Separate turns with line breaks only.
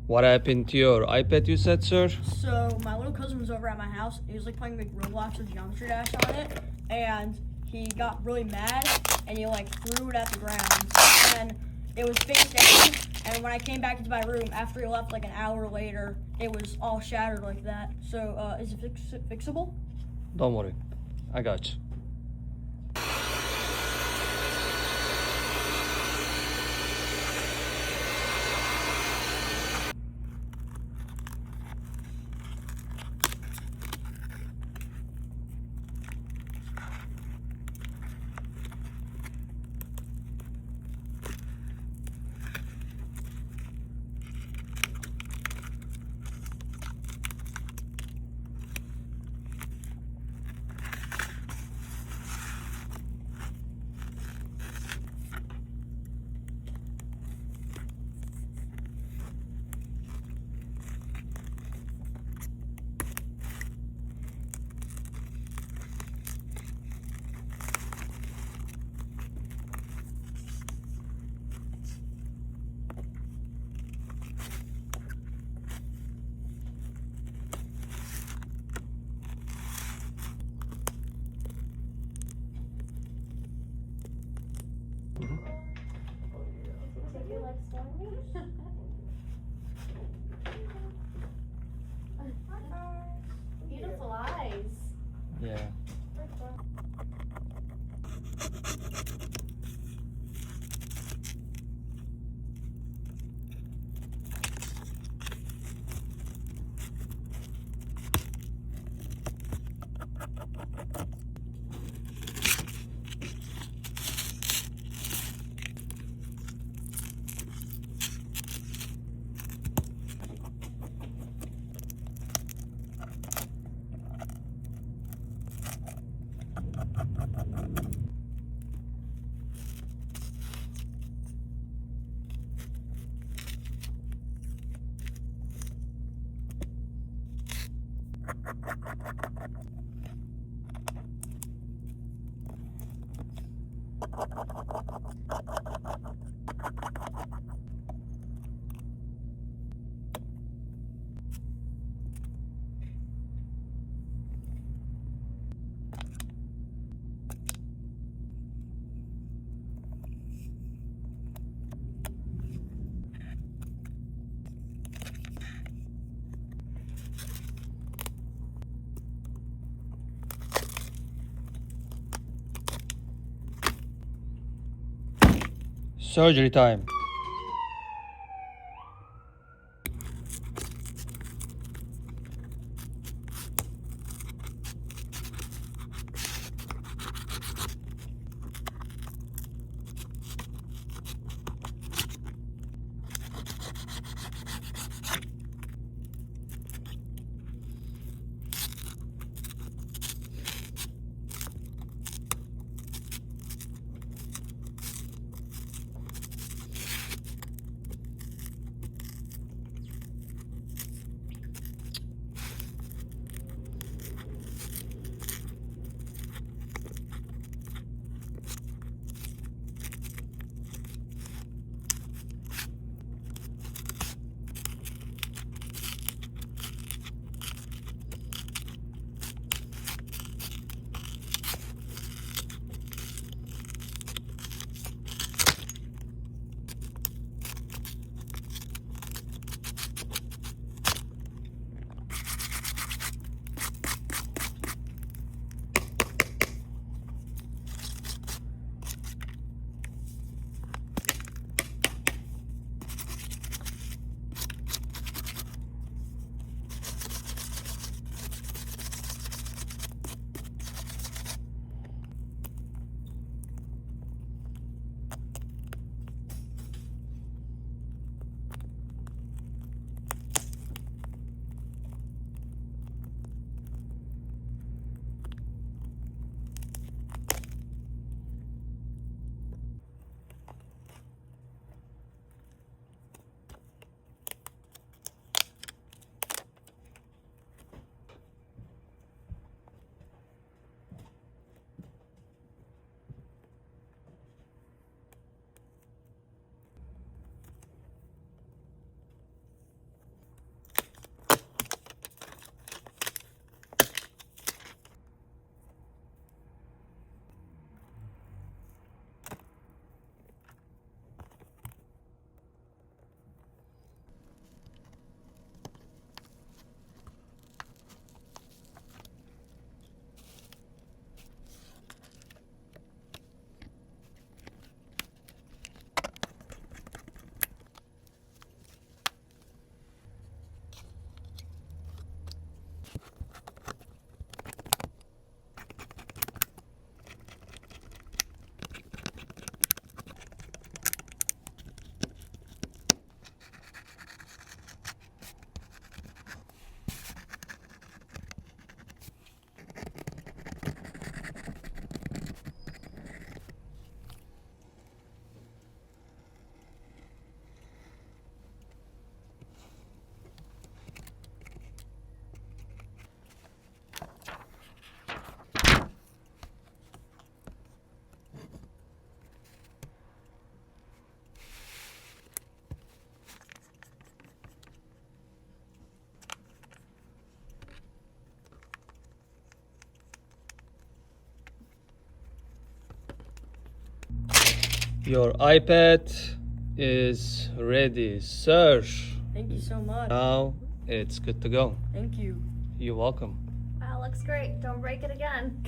What happened to your iPad, you said, sir?
So my little cousin was over at my house. He was like playing like Roblox with Geometry Dash on it, and he got really mad and he like threw it at the ground, and it was face down. And when I came back into my room after he left, like an hour later, it was all shattered like that. So is it fixable?
Don't worry, I got you.
Beautiful eyes.
Yeah. Surgery time. Your iPad is ready, sir.
Thank you so much.
Now it's good to go.
Thank you.
You're welcome.
Wow, looks great. Don't break it again.